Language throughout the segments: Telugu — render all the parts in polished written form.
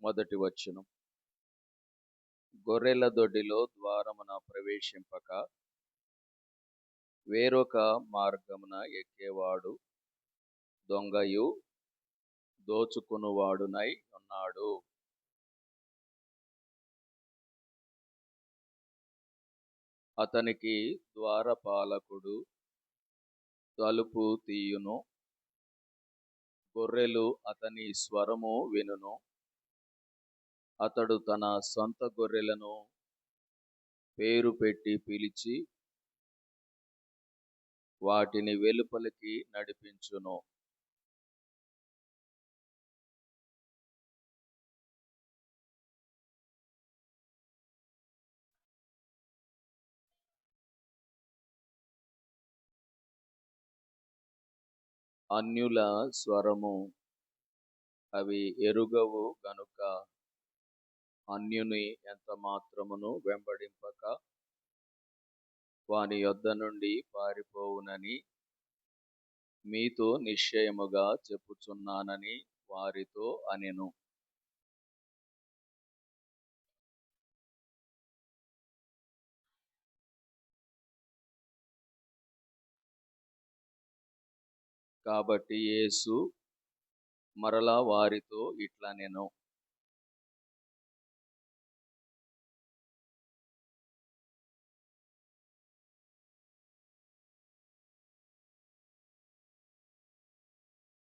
మొదటి వచనం. గొర్రెల దొడ్డిలో ద్వారమున ప్రవేశింపక వేరొక మార్గమున ఎక్కేవాడు దొంగయు దోచుకునివాడునై ఉన్నాడు. అతనికి ద్వారపాలకుడు తలుపు తీయును, గొర్రెలు అతని స్వరము వినును. అతడు తన సొంత గొర్రెలను పేరు పెట్టి పిలిచి వాటిని వెలుపలికి నడిపించును. అన్యుల స్వరము అవి ఎరుగవు గనుక అన్యుని ఎంత మాత్రమును వెంబడింపక వాని యొద్ద నుండి పారిపోవునని మీతో నిశ్చయముగా చెప్పుచున్నానని వారితో అనెను. కాబట్టి యేసు మరలా వారితో ఇట్లనెను,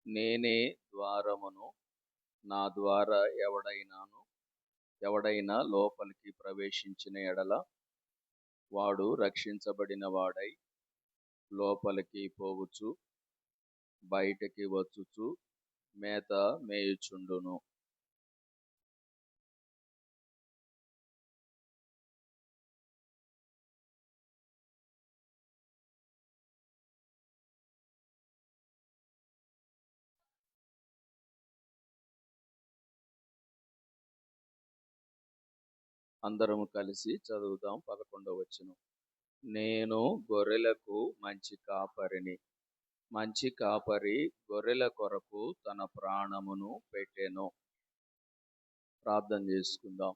నేనే ద్వారమును. నా ద్వారా ఎవడైనా లోపలికి ప్రవేశించిన ఎడల వాడు రక్షించబడిన వాడై లోపలికి పోవచ్చు, బయటికి వచ్చుచు మేత మేయుచుండును. అందరము కలిసి చదువుదాం. 11వ వచనం. నేను గొర్రెలకు మంచి కాపరిని. మంచి కాపరి గొర్రెల కొరకు తన ప్రాణమును పెట్టెను. ప్రార్థన చేసుకుందాం.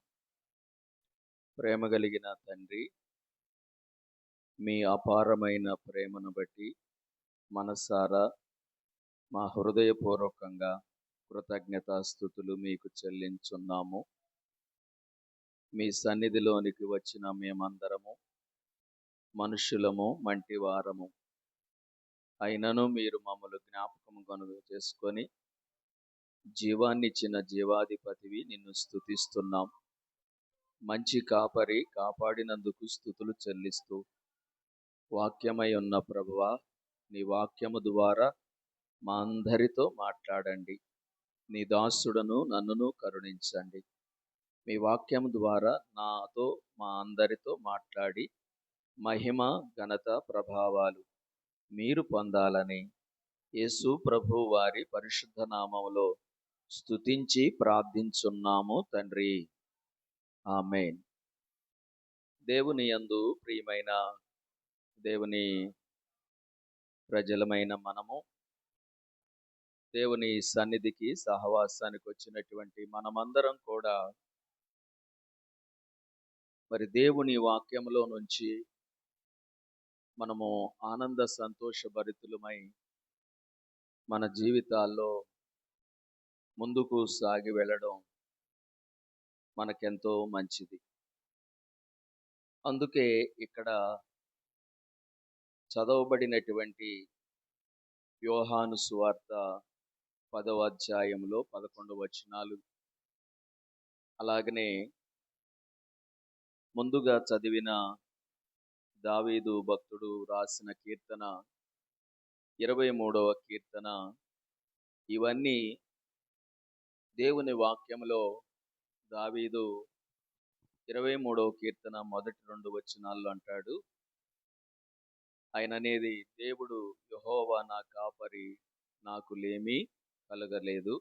ప్రేమ కలిగిన తండ్రి, మీ అపారమైన ప్రేమను బట్టి మనసారా మా హృదయపూర్వకంగా కృతజ్ఞతాస్తుతులు మీకు చెల్లించున్నాము. మీ సన్నిధిలోనికి వచ్చిన మేమందరము మనుషులము, మంటివారము. అయినను మీరు మమ్మల్ని జ్ఞాపకము కనుగొ చేసుకొని జీవాన్నిచ్చిన జీవాధిపతివి నిన్ను స్తుతిస్తున్నాం. మంచి కాపరి కాపాడినందుకు స్తుతులు చెల్లిస్తూ, వాక్యమై ఉన్న ప్రభువా, నీ వాక్యము ద్వారా మా అందరితో మాట్లాడండి. నీ దాసుడను నన్నును కరుణించండి. మీ వాక్యం ద్వారా నాతో మా అందరితో మాట్లాడి మహిమ, ఘనత, ప్రభావాలు మీరు పొందాలని యేసు ప్రభు వారి పరిశుద్ధ నామములో స్తుతించి ప్రార్థించున్నాము తండ్రి. ఆమేన్. దేవుని యందు ప్రియమైన దేవుని ప్రజలమైన మనము, దేవుని సన్నిధికి సహవాసానికి వచ్చినటువంటి మనమందరం కూడా మరి దేవుని వాక్యములో నుంచి మనము ఆనంద సంతోషభరితులమై మన జీవితాల్లో ముందుకు సాగి వెళ్ళడం మనకెంతో మంచిది. అందుకే ఇక్కడ చదవబడినటువంటి యోహాను సువార్త 10వ అధ్యాయంలో 11 వచనాలు, అలాగనే ముందుగా చదివిన దావీదు భక్తుడు రాసిన కీర్తన 23వ కీర్తన, ఇవన్నీ దేవుని వాక్యంలో దావీదు 23వ కీర్తన మొదటి 2 వచనాల్లో అంటాడు, ఆయన అనేది, దేవుడు యెహోవా నా కాపరి, నాకు లేమి కలగలేదు.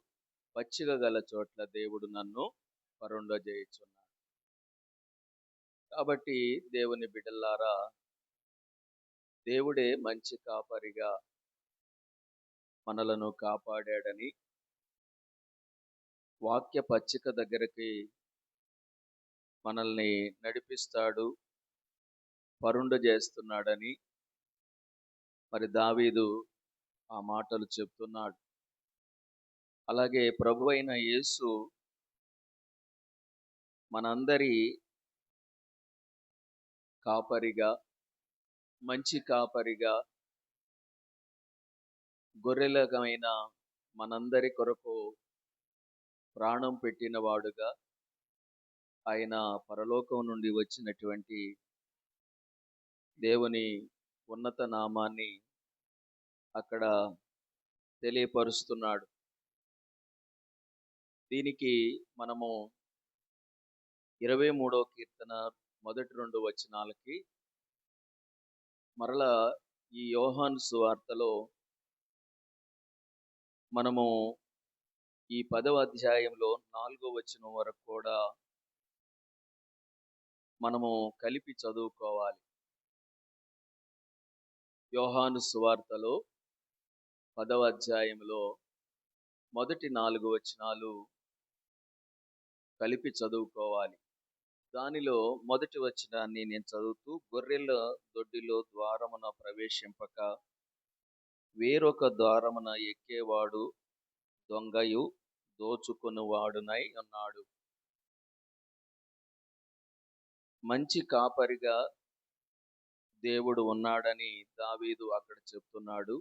పచ్చిక గల చోట్ల దేవుడు నన్ను పరుండజేయుచున్నాడు. కాబట్టి దేవుని బిడ్డలారా, దేవుడే మంచి కాపరిగా మనలను కాపాడాడని వాక్య పచ్చిక దగ్గరికి మనల్ని నడిపిస్తాడు, చేస్తున్నాడని మరి దావీదు ఆ మాటలు చెప్తున్నాడు. అలాగే ప్రభువైన యేసు మనందరి కాపరిగా, మంచి కాపరిగా, గొర్రెలమైన మనందరి కొరకు ప్రాణం పెట్టిన వాడుగా ఆయన పరలోకం నుండి వచ్చినటువంటి దేవుని ఉన్నత నామాన్ని అక్కడ తెలియపరుస్తున్నాడు. దీనికి మనము 23వ కీర్తన మొదటి 2 వచనాలకి మరలా ఈ యోహాను సువార్తలో మనము ఈ 10వ అధ్యాయంలో 4వ వచనం వరకు కూడా మనము కలిపి చదువుకోవాలి. యోహాను సువార్తలో 10వ అధ్యాయంలో మొదటి 4 వచనాలు కలిపి చదువుకోవాలి. దానిలో మొదటి వచనాన్ని నేను చదువుతూ, గొర్రెల దొడ్డిలో ద్వారమున ప్రవేశింపక వేరొక ద్వారమున ఎక్కేవాడు దొంగయు దోచుకొనువాడునై ఉన్నాడు. మంచి కాపరిగా దేవుడు ఉన్నాడని దావీదు అక్కడ చెప్తున్నాడు.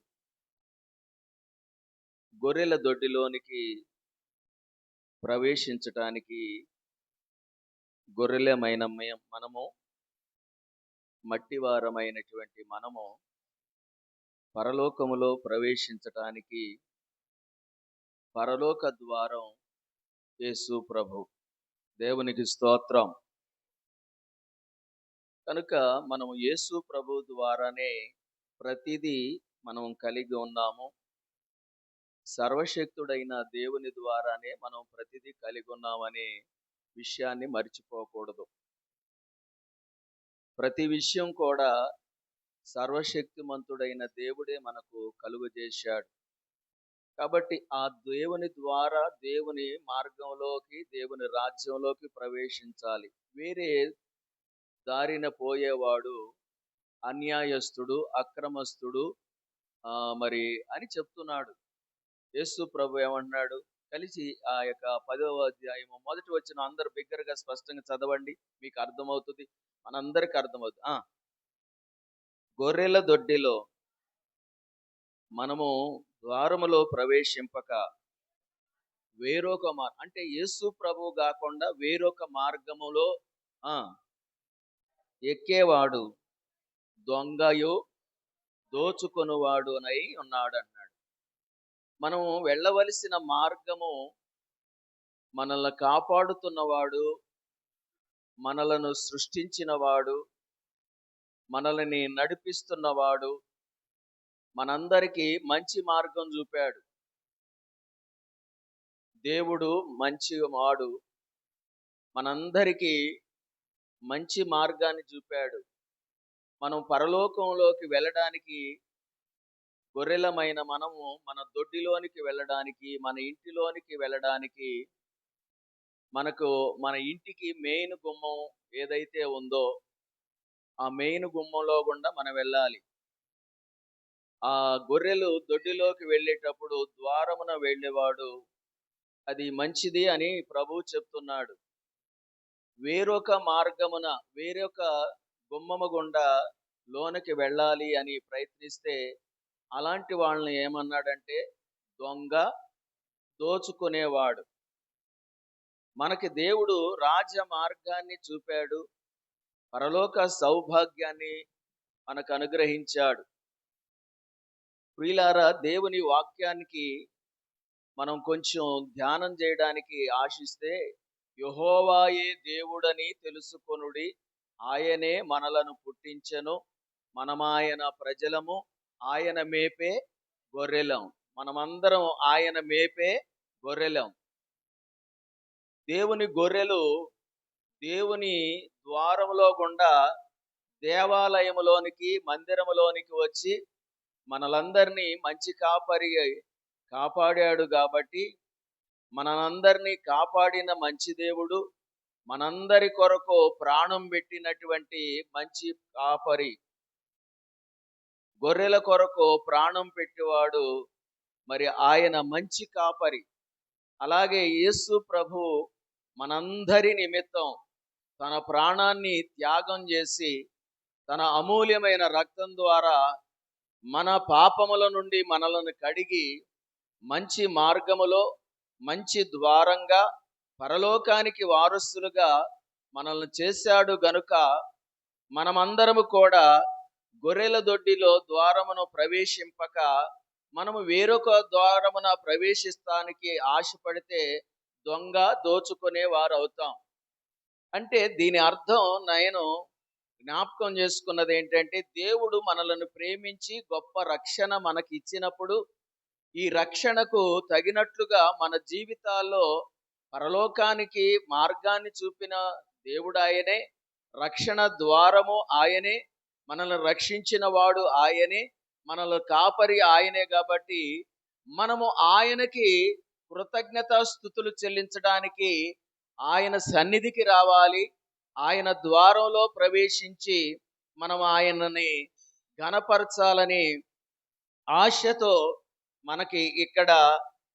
గొర్రెల దొడ్డిలోనికి ప్రవేశించటానికి గొర్రెలమైన మనము, మట్టివారమైనటువంటి మనము పరలోకములో ప్రవేశించటానికి పరలోక ద్వారం యేసు ప్రభు. దేవునికి స్తోత్రం. కనుక మనము యేసు ప్రభు ద్వారానే ప్రతిదీ మనం కలిగి ఉన్నాము. సర్వశక్తుడైన దేవుని ద్వారానే మనం ప్రతిదీ కలిగి ఉన్నామనే విషయాన్ని మర్చిపోకూడదు. ప్రతి విషయం కూడా సర్వశక్తిమంతుడైన దేవుడే మనకు కలుగజేశాడు. కాబట్టి ఆ దేవుని ద్వారా దేవుని మార్గంలోకి, దేవుని రాజ్యంలోకి ప్రవేశించాలి. వేరే దారిన పోయేవాడు అన్యాయస్తుడు, అక్రమస్తుడు మరి అని చెప్తున్నాడు. యేసు ప్రభు ఏమంటున్నాడు? కలిసి ఆ యొక్క 10వ అధ్యాయము మొదటి వచనం అందరు బిగ్గరగా స్పష్టంగా చదవండి, మీకు అర్థమవుతుంది, మనందరికి అర్థమవుతుంది. గొర్రెల దొడ్డిలో మనము ద్వారములో ప్రవేశింపక వేరొక అంటే యేసు ప్రభు కాకుండా వేరొక మార్గములో ఎక్కేవాడు దొంగయు దోచుకొనువాడునై ఉన్నాడు అన్నాడు. మనము వెళ్ళవలసిన మార్గము, మనల్ని కాపాడుతున్నవాడు, మనలను సృష్టించినవాడు, మనల్ని నడిపిస్తున్నవాడు, మనందరికీ మంచి మార్గం చూపాడు. దేవుడు మంచివాడు, మనందరికీ మంచి మార్గాన్ని చూపాడు. మనం పరలోకంలోకి వెళ్ళడానికి, గొర్రెలమైన మనము మన దొడ్డిలోనికి వెళ్ళడానికి, మన ఇంటిలోనికి వెళ్ళడానికి, మన ఇంటికి మెయిన్ గుమ్మం ఏదైతే ఉందో ఆ మెయిన్ గుమ్మంలో గుండా మనం వెళ్ళాలి. ఆ గొర్రెలు దొడ్డిలోకి వెళ్ళేటప్పుడు ద్వారమున వెళ్ళేవాడు అది మంచిది అని ప్రభువు చెప్తున్నాడు. వేరొక మార్గమున, వేరొక గుమ్మము గుండా లోనికి వెళ్ళాలి అని ప్రయత్నిస్తే అలాంటి వాళ్ళని ఏమన్నాడంటే దొంగ, దోచుకునేవాడు. మనకి దేవుడు రాజ మార్గాన్ని చూపాడు, పరలోక సౌభాగ్యాన్ని మనకు అనుగ్రహించాడు. ప్రియులారా, దేవుని వాక్యానికి మనం కొంచెం ధ్యానం చేయడానికి ఆశిస్తే, యెహోవాయే దేవుడని తెలుసుకొనుడి, ఆయనే మనలను పుట్టించెను, మనమాయన ప్రజలము, ఆయన మేపే గొర్రెలం. మనమందరం ఆయన మేపే గొర్రెలం. దేవుని గొర్రెలు దేవుని ద్వారములో గుండా దేవాలయములోనికి, మందిరములోనికి వచ్చి మనలందరినీ మంచి కాపరి కాపాడాడు. కాబట్టి మనందరినీ కాపాడిన మంచి దేవుడు, మనందరి కొరకు ప్రాణం పెట్టినటువంటి మంచి కాపరి, గొర్రెల కొరకు ప్రాణం పెట్టేవాడు. మరి ఆయన మంచి కాపరి. అలాగే యేసు ప్రభు మనందరి నిమిత్తం తన ప్రాణాన్ని త్యాగం చేసి తన అమూల్యమైన రక్తం ద్వారా మన పాపముల నుండి మనలను కడిగి మంచి మార్గములో, మంచి ద్వారంగా, పరలోకానికి వారసులుగా మనల్ని చేశాడు గనుక మనమందరము కూడా గొర్రెల దొడ్డిలో ద్వారమును ప్రవేశింపక మనము వేరొక ద్వారమున ప్రవేశిస్తానికి ఆశపడితే దొంగ దోచుకునే వారు అవుతాం. అంటే దీని అర్థం నేను జ్ఞాపకం చేసుకున్నది ఏంటంటే, దేవుడు మనలను ప్రేమించి గొప్ప రక్షణ మనకి ఇచ్చినప్పుడు ఈ రక్షణకు తగినట్లుగా మన జీవితాల్లో పరలోకానికి మార్గాన్ని చూపిన దేవుడు ఆయనే, రక్షణ ద్వారము ఆయనే, మనల్ని రక్షించిన వాడు ఆయనే, మనల్ని కాపరి ఆయనే. కాబట్టి మనము ఆయనకి కృతజ్ఞతాస్తుతులు చెల్లించడానికి ఆయన సన్నిధికి రావాలి. ఆయన ద్వారంలో ప్రవేశించి మనం ఆయనని ఘనపరచాలని ఆశతో మనకి ఇక్కడ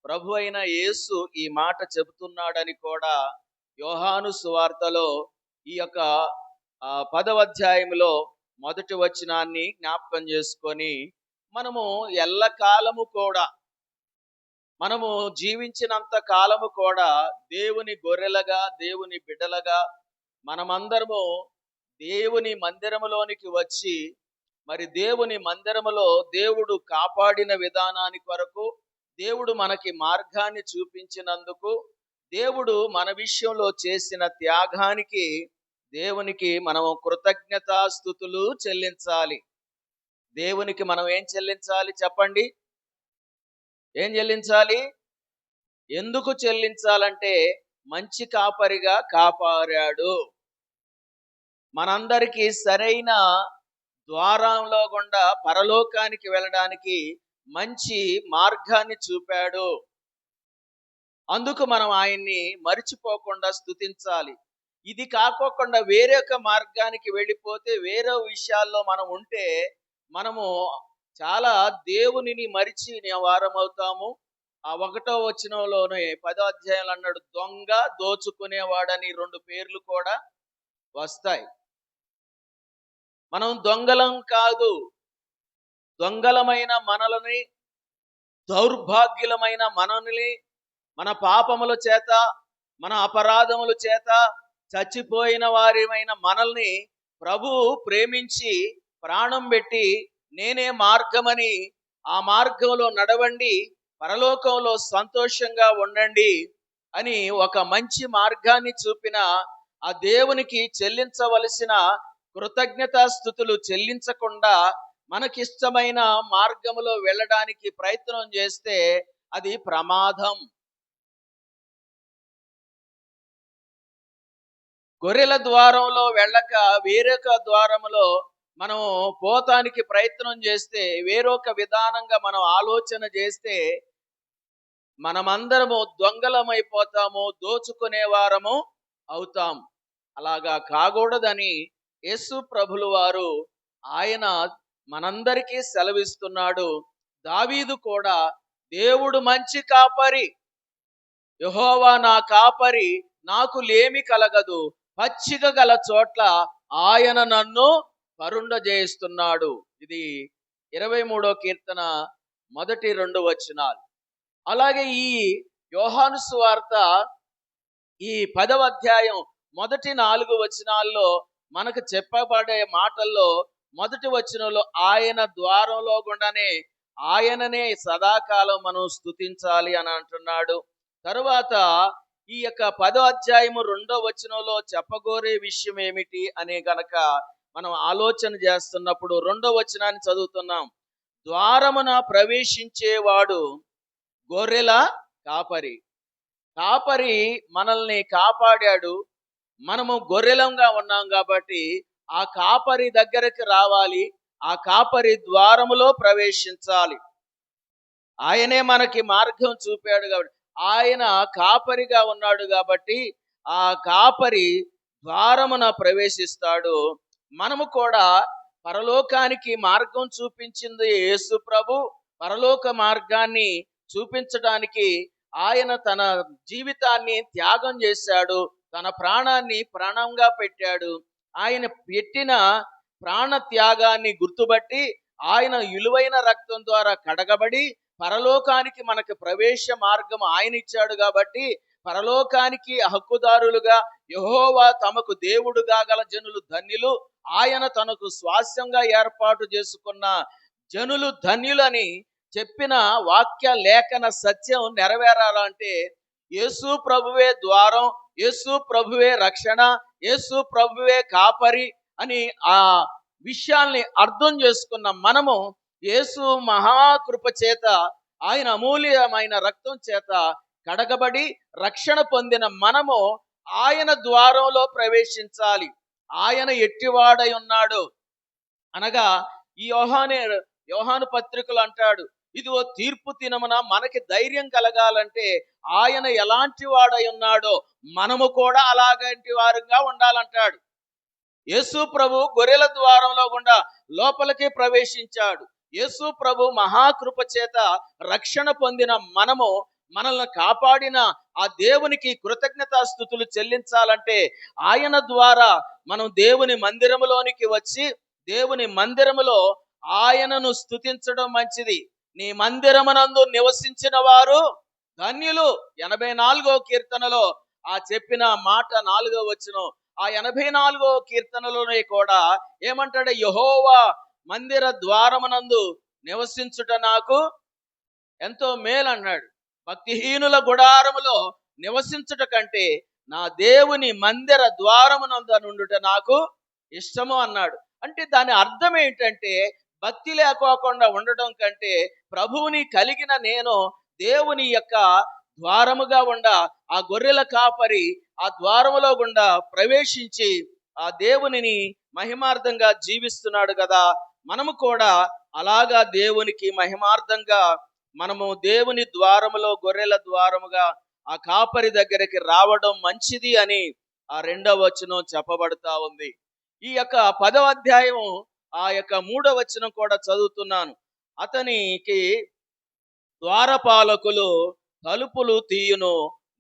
ప్రభు అయిన యేసు ఈ మాట చెబుతున్నాడని కూడా యోహాను సువార్తలో ఈ యొక్క 10వ అధ్యాయంలో మొదటి వచనాన్ని జ్ఞాపకం చేసుకొని మనము ఎల్లకాలము కూడా, మనము జీవించినంత కాలము కూడా దేవుని గొర్రెలుగా, దేవుని బిడ్డలుగా మనమందరము దేవుని మందిరములోనికి వచ్చి, మరి దేవుని మందిరములో దేవుడు కాపాడిన విధానానికి కొరకు, దేవుడు మనకి మార్గాన్ని చూపించినందుకు, దేవుడు మన విషయంలో చేసిన త్యాగానికి దేవునికి మనము కృతజ్ఞతాస్తుతులు చెల్లించాలి. దేవునికి మనం ఏం చెల్లించాలి చెప్పండి? ఏం చెల్లించాలి? ఎందుకు చెల్లించాలంటే మంచి కాపరిగా కాపాడాడు. మనందరికీ సరైన ద్వారంలో గుండా పరలోకానికి వెళ్ళడానికి మంచి మార్గాన్ని చూపాడు. అందుకు మనం ఆయన్ని మరిచిపోకుండా స్తుతించాలి. ఇది కాకోకుండా వేరొక మార్గానికి వెళ్ళిపోతే, వేరే విషయాల్లో మనం ఉంటే మనము చాలా దేవునిని మరిచిన వారమవుతాము. ఆ 1వ వచనంలోనే 10వ అధ్యాయంలో అన్నాడు, దొంగ దోచుకునేవాడని 2 పేర్లు కూడా వస్తాయి. మనం దొంగలం కాదు. దొంగలమైన మనల్ని, దౌర్భాగ్యులమైన మనల్ని, మన పాపముల చేత, మన అపరాధముల చేత చచ్చిపోయిన వారిమైన మనల్ని ప్రభు ప్రేమించి ప్రాణం పెట్టి, నేనే మార్గమని, ఆ మార్గంలో నడవండి, పరలోకంలో సంతోషంగా ఉండండి అని ఒక మంచి మార్గాన్ని చూపిన ఆ దేవునికి చెల్లించవలసిన కృతజ్ఞతాస్తుతులు చెల్లించకుండా మనకిష్టమైన మార్గములో వెళ్ళడానికి ప్రయత్నం చేస్తే అది ప్రమాదం. గొర్రెల ద్వారంలో వెళ్ళక వేరొక ద్వారములో మనం పోతానికి ప్రయత్నం చేస్తే, వేరొక విధానంగా మనం ఆలోచన చేస్తే మనమందరము దొంగలమైపోతాము, దోచుకునే వారము అవుతాం. అలాగా కాకూడదని యేసు ప్రభులు వారు ఆయన మనందరికీ సెలవిస్తున్నాడు. దావీదు కూడా, దేవుడు మంచి కాపరి, యెహోవా నా కాపరి, నాకు లేమి కలగదు, పచ్చిక గల చోట్ల ఆయన నన్ను కరుండజేస్తున్నాడు. ఇది 23వ కీర్తన మొదటి 2 వచనాలు. అలాగే ఈ యోహాను సువార్త ఈ 10వ అధ్యాయం మొదటి 4 వచనాల్లో మనకు చెప్పబడే మాటల్లో మొదటి వచనంలో ఆయన ద్వారంలో గుండానే ఆయననే సదాకాలం మనం స్తుతించాలి అని అంటున్నాడు. తరువాత ఈ యొక్క 10వ అధ్యాయము 2వ వచనంలో చెప్పగోరే విషయం ఏమిటి అనే గనక మనం ఆలోచన చేస్తున్నప్పుడు 2వ వచనాన్ని చదువుతున్నాం. ద్వారమున ప్రవేశించేవాడు గొర్రెల కాపరి. కాపరి మనల్ని కాపాడాడు. మనము గొర్రెలంగా ఉన్నాం కాబట్టి ఆ కాపరి దగ్గరికి రావాలి, ఆ కాపరి ద్వారములో ప్రవేశించాలి. ఆయనే మనకి మార్గం చూపాడు కాబట్టి ఆయన కాపరిగా ఉన్నాడు కాబట్టి ఆ కాపరి ద్వారమున ప్రవేశిస్తాడు. మనము కూడా పరలోకానికి మార్గం చూపించింది యేసు ప్రభు. పరలోక మార్గాన్ని చూపించడానికి ఆయన తన జీవితాన్ని త్యాగం చేశాడు. తన ప్రాణాన్ని ప్రాణంగా పెట్టాడు. ఆయన పెట్టిన ప్రాణ త్యాగాన్ని గుర్తుబట్టి ఆయన విలువైన రక్తం ద్వారా కడగబడి పరలోకానికి మనకు ప్రవేశ మార్గం ఆయన ఇచ్చాడు కాబట్టి పరలోకానికి హక్కుదారులుగా యెహోవా తమకు దేవుడుగా గల జనులు ధన్యులు, ఆయన తనకు స్వాస్యంగా ఏర్పాటు చేసుకున్న జనులు ధన్యులని చెప్పిన వాక్య లేఖన సత్యం నెరవేరాలంటే యేసు ప్రభువే ద్వారం, యేసు ప్రభువే రక్షణ, యేసు ప్రభువే కాపరి అని ఆ విషయాల్ని అర్థం చేసుకున్న మనము యేసు మహాకృప చేత ఆయన అమూల్యమైన రక్తం చేత కడగబడి రక్షణ పొందిన మనము ఆయన ద్వారంలో ప్రవేశించాలి. ఆయన ఎట్టివాడై ఉన్నాడు అనగా ఈ యోహాను పత్రికలు అంటాడు, ఇదిగో తీర్పు దినమున మనకి ధైర్యం కలగాలంటే ఆయన ఎలాంటి వాడై ఉన్నాడో మనము కూడా అలాంటి వారుగా ఉండాలంటాడు. యేసు ప్రభు గొర్రెల ద్వారంలో గుండా లోపలికి ప్రవేశించాడు. యేసు ప్రభు మహాకృప చేత రక్షణ పొందిన మనము మనల్ని కాపాడిన ఆ దేవునికి కృతజ్ఞతాస్తుతులు చెల్లించాలంటే ఆయన ద్వారా మనం దేవుని మందిరములోనికి వచ్చి దేవుని మందిరములో ఆయనను స్తుతించడం మంచిది. నీ మందిరమునందు నివసించిన వారు ధన్యులు. 84వ కీర్తనలో ఆ చెప్పిన మాట 4వ వచనం. ఆ 84వ కీర్తనలోనే కూడా ఏమంటాడు, యెహోవా మందిర ద్వారమునందు నివసించుట నాకు ఎంతో మేలు అన్నాడు. భక్తిహీనుల గుడారములో నివసించుట కంటే నా దేవుని మందిర ద్వారమునందు నుండుట నాకు ఇష్టము అన్నాడు. అంటే దాని అర్థం ఏంటంటే భక్తి లేకోకుండా ఉండడం కంటే ప్రభువుని కలిగిన నేను దేవుని యొక్క ద్వారముగా ఉండ ఆ గొర్రెల కాపరి ఆ ద్వారములో గుండా ప్రవేశించి ఆ దేవునిని మహిమార్థంగా జీవిస్తున్నాడు కదా. మనము కూడా అలాగా దేవునికి మహిమార్థంగా మనము దేవుని ద్వారములో గొర్రెల ద్వారముగా ఆ కాపరి దగ్గరికి రావడం మంచిది అని ఆ 2వ వచనం చెప్పబడతా ఉంది. ఈ యొక్క 10వ అధ్యాయం ఆ యొక్క 3వ వచనం కూడా చదువుతున్నాను. అతనికి ద్వారపాలకులు తలుపులు తీయును,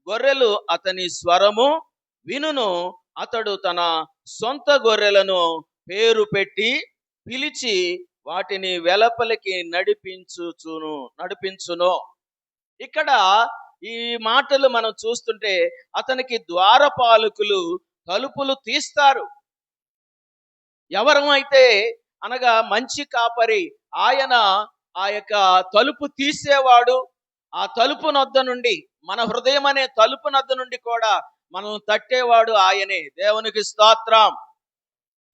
గొర్రెలు అతని స్వరము వినును, అతడు తన సొంత గొర్రెలను పేరు పెట్టి పిలిచి వాటిని వెలపలికి నడిపించును. ఇక్కడ ఈ మాటలు మనం చూస్తుంటే అతనికి ద్వారపాలకులు తలుపులు తీస్తారు. ఎవరమైతే అనగా మంచి కాపరి ఆయన ఆ యొక్క తలుపు తీసేవాడు. ఆ తలుపు నొద్ద నుండి మన హృదయం అనే తలుపు నొద్ద నుండి కూడా మనల్ని తట్టేవాడు ఆయనే. దేవునికి స్తోత్రం.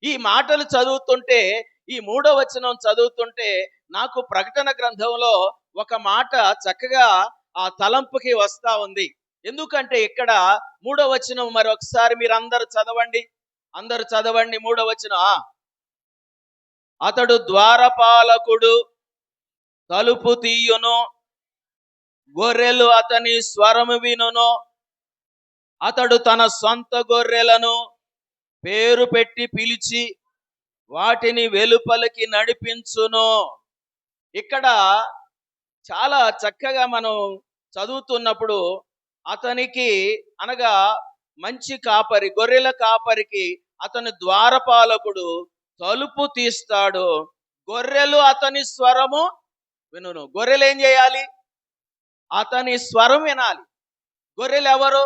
ఈ మాటలు చదువుతుంటే ఈ 3వ వచనం చదువుతుంటే నాకు ప్రకటన గ్రంథంలో ఒక మాట చక్కగా ఆ తలంపుకి వస్తా ఉంది. ఎందుకంటే ఇక్కడ 3వ వచనం మరొకసారి మీరు అందరూ చదవండి. 3వ వచనం. అతడు ద్వారపాలకుడు తలుపు తీయును, గొర్రెలు అతని స్వరము వినును, అతడు తన సొంత గొర్రెలను పేరు పెట్టి పిలిచి వాటిని వెలుపలికి నడిపించును. ఇక్కడ చాలా చక్కగా మనం చదువుతున్నప్పుడు అతనికి అనగా మంచి కాపరి గొర్రెల కాపరికి అతని ద్వారపాలకుడు తలుపు తీస్తాడు, గొర్రెలు అతని స్వరము వినును. గొర్రెలు ఏం చేయాలి? అతని స్వరం వినాలి. గొర్రెలు ఎవరు?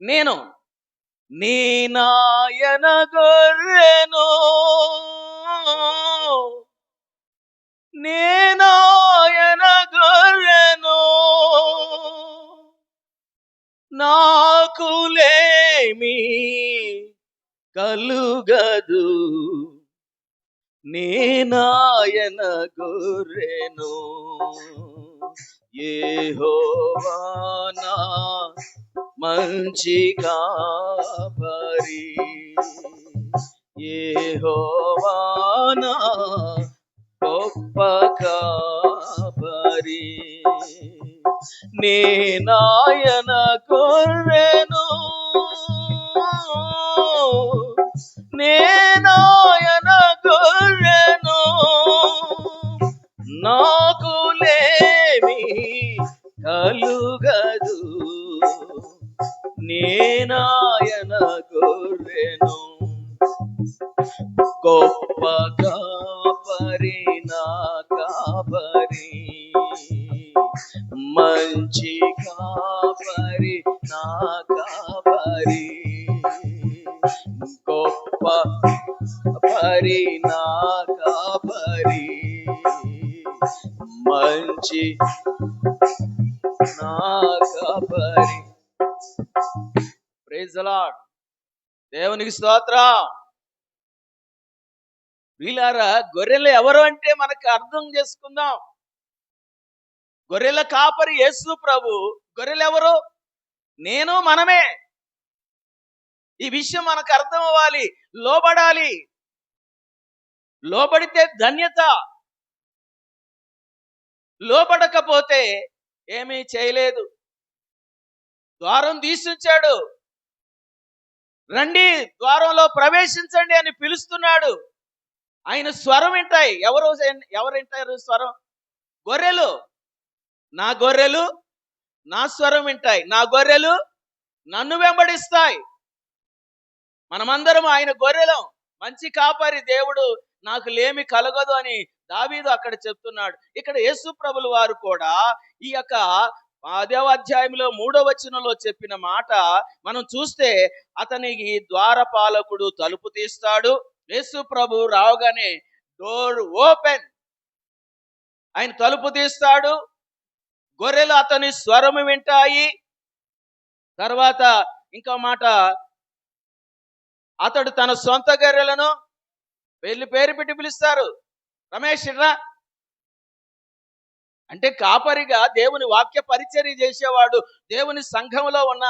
నేను. నీ నాయన గొర్రెను, నేనాయన గొర్రెను, నాకులేమి కలుగదు, నేనాయన గొర్రెను, యెహోవా నా మంచి కాపరి, యెహోవా నా గొప్ప కాపరి, నేనాయన గొర్రెను, నేనాయన గొర్రెను, నాకు లేమి కలుగదు. నేనాయన గొర్రెను, గొప్ప కాపరి నా కాపరి, మంచి కాపరి నా కాపరి, గొప్ప కాపరి నా కాపరి, మంచి నా కాపరి. Praise the Lord. దేవునికి స్తోత్రం. వీళ్ళారా, గొర్రెలు ఎవరు అంటే మనకు అర్థం చేసుకుందాం. గొర్రెల కాపరి యేసు ప్రభు. గొర్రెలు ఎవరు? నేను, మనమే. ఈ విషయం మనకు అర్థం అవ్వాలి. లోబడాలి. లోబడితే ధన్యత. లోబడకపోతే ఏమీ చేయలేదు. ద్వారం తీసించాడు. రండి, ద్వారంలో ప్రవేశించండి అని పిలుస్తున్నాడు. ఆయన స్వరం వింటాయి. ఎవరు వింటారు స్వరం? గొర్రెలు. నా గొర్రెలు నా స్వరం వింటాయి. నా గొర్రెలు నన్ను వెంబడిస్తాయి. మనమందరం ఆయన గొర్రెలం. మంచి కాపరి దేవుడు, నాకు లేమి కలగదు అని దావీదు అక్కడ చెప్తున్నాడు. ఇక్కడ యేసు ప్రభుల వారు కూడా ఈ యొక్క 10వ అధ్యాయంలో 3వ వచనంలో చెప్పిన మాట మనం చూస్తే, అతనికి ద్వారపాలకుడు తలుపు తీస్తాడు. యేసు ప్రభు రావగానే డోర్ ఓపెన్. ఆయన తలుపు తీస్తాడు. గొర్రెలు అతని స్వరము వింటాయి. తర్వాత ఇంకో మాట, అతడు తన సొంత గొర్రెలను పేరు పెట్టి పిలుస్తారు. రమేష్ రా అంటే కాపరిగా దేవుని వాక్య పరిచర్య చేసేవాడు. దేవుని సంఘంలో ఉన్న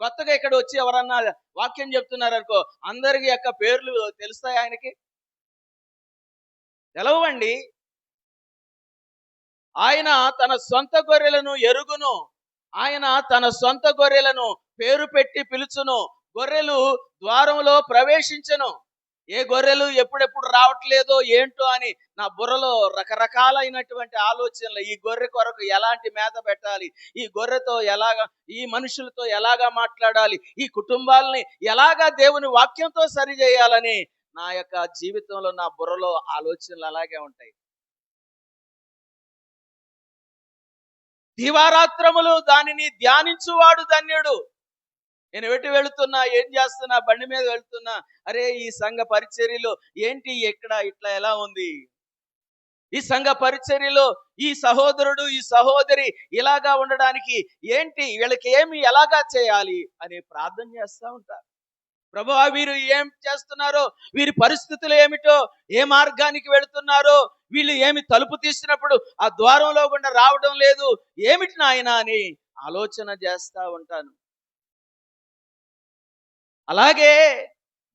కొత్తగా ఇక్కడ వచ్చి ఎవరన్నా వాక్యం చెప్తున్నారనుకో, అందరికి యొక్క పేర్లు తెలుస్తాయి ఆయనకి? తెలవండి. ఆయన తన సొంత గొర్రెలను ఎరుగును. ఆయన తన సొంత గొర్రెలను పేరు పెట్టి పిలుచును. గొర్రెలు ద్వారంలో ప్రవేశించను. ఏ గొర్రెలు ఎప్పుడెప్పుడు రావట్లేదో ఏంటో అని నా బుర్రలో రకరకాలైనటువంటి ఆలోచనలు. ఈ గొర్రె కొరకు ఎలాంటి మేత పెట్టాలి, ఈ గొర్రెతో ఎలాగా, ఈ మనుషులతో ఎలాగా మాట్లాడాలి, ఈ కుటుంబాలని ఎలాగా దేవుని వాక్యంతో సరిచేయాలని నా యొక్క జీవితంలో, నా బుర్రలో ఆలోచనలు అలాగే ఉంటాయి. దివారాత్రములు దానిని ధ్యానించువాడు ధన్యుడు. నేను ఎటు వెళుతున్నా, ఏం చేస్తున్నా, బండి మీద వెళుతున్నా, అరే ఈ సంఘ పరిచర్యలో ఏంటి ఎక్కడ ఇట్లా ఎలా ఉంది, ఈ సంఘ పరిచర్యలో ఈ సహోదరుడు ఈ సహోదరి ఇలాగా ఉండడానికి ఏంటి, వీళ్ళకి ఏమి ఎలాగా చేయాలి అని ప్రార్థన చేస్తూ ఉంటారు. ప్రభువా, వీరు ఏం చేస్తున్నారో, వీరి పరిస్థితులు ఏమిటో, ఏ మార్గానికి వెళుతున్నారో, వీళ్ళు ఏమి తలుపు తీసినప్పుడు ఆ ద్వారంలో గుండా రావడం లేదు, ఏమిటి నాయన అని ఆలోచన చేస్తూ ఉంటాను. అలాగే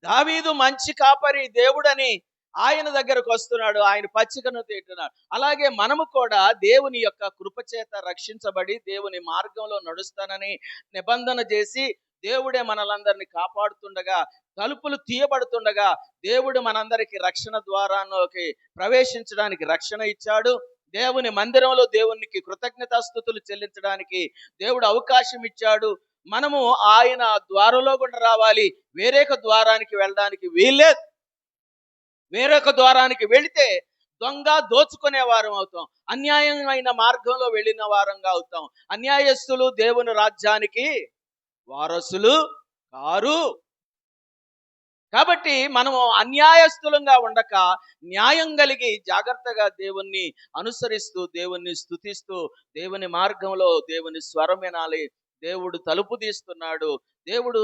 దావీదు మంచి కాపరి దేవుడని ఆయన దగ్గరకు వస్తున్నాడు. ఆయన పచ్చికను తింటున్నాడు. అలాగే మనము కూడా దేవుని యొక్క కృపచేత రక్షించబడి దేవుని మార్గంలో నడుస్తానని నిబంధన చేసి, దేవుడే మనలందరినీ కాపాడుతుండగా, తలుపులు తీయబడుతుండగా, దేవుడు మనందరికి రక్షణ ద్వారానికి ప్రవేశించడానికి రక్షణ ఇచ్చాడు. దేవుని మందిరంలో దేవునికి కృతజ్ఞతాస్తుతులు చెల్లించడానికి దేవుడు అవకాశం ఇచ్చాడు. మనము ఆయన ద్వారంలో కూడా రావాలి. వేరొక ద్వారానికి వెళ్ళడానికి వీల్లేదు. వేరొక ద్వారానికి వెళితే దొంగ దోచుకునే వారం అవుతాం. అన్యాయమైన మార్గంలో వెళ్ళిన వారంగా అవుతాం. అన్యాయస్తులు దేవుని రాజ్యానికి వారసులు కారు. కాబట్టి మనము అన్యాయస్తులంగా ఉండక న్యాయం కలిగి జాగ్రత్తగా దేవుణ్ణి అనుసరిస్తూ, దేవుణ్ణి స్తుతిస్తూ, దేవుని మార్గంలో దేవుని స్వరం వినాలి. దేవుడు తలుపు తీస్తున్నాడు. దేవుడు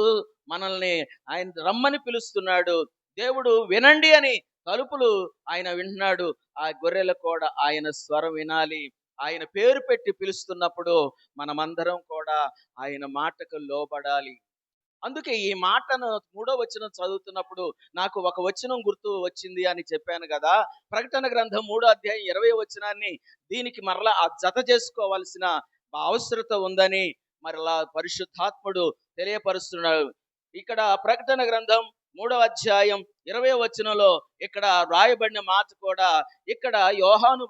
మనల్ని ఆయన రమ్మని పిలుస్తున్నాడు. దేవుడు వినండి అని తలుపులు ఆయన వింటున్నాడు. ఆ గొర్రెలు కూడా ఆయన స్వరం వినాలి. ఆయన పేరు పెట్టి పిలుస్తున్నప్పుడు మనమందరం కూడా ఆయన మాటకు లోబడాలి. అందుకే ఈ మాటను 3వ వచనం చదువుతున్నప్పుడు నాకు ఒక వచనం గుర్తు వచ్చింది అని చెప్పాను కదా. ప్రకటన గ్రంథం 3వ అధ్యాయం 20వ వచనాన్ని దీనికి మరలా ఆ జత చేసుకోవాల్సిన అవసరత ఉందని మరలా పరిశుద్ధాత్ముడు తెలియపరుస్తున్నాడు. ఇక్కడ ప్రకటన గ్రంథం 3వ అధ్యాయం 20వ వచనంలో ఇక్కడ రాయబడిన మాట కూడా, ఇక్కడ యోహాను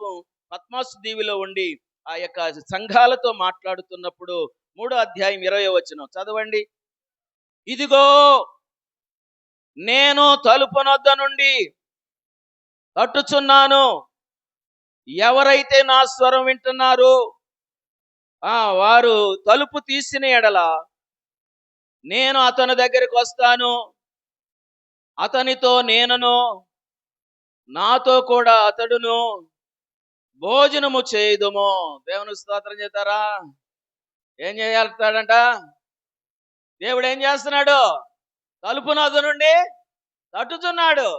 పత్మసు దీవిలో ఉండి ఆ యొక్క సంఘాలతో మాట్లాడుతున్నప్పుడు 3వ అధ్యాయం 20వ వచనం చదవండి. ఇదిగో నేను తలుపు నొద్ద నుండి తట్టుచున్నాను, ఎవరైతే నా స్వరం వింటున్నారో వారు తలుపు తీసిన ఎడల నేను అతని దగ్గరికి వస్తాను, అతనితో నేనును, నాతో కూడా అతడును భోజనము చేయుదుము. దేవుని స్తోత్రం చేస్తారా? ఏం చేయాలంటాడంట? దేవుడు ఏం చేస్తున్నాడు? తలుపు నొద్ద నుండి తట్టుచున్నాడు.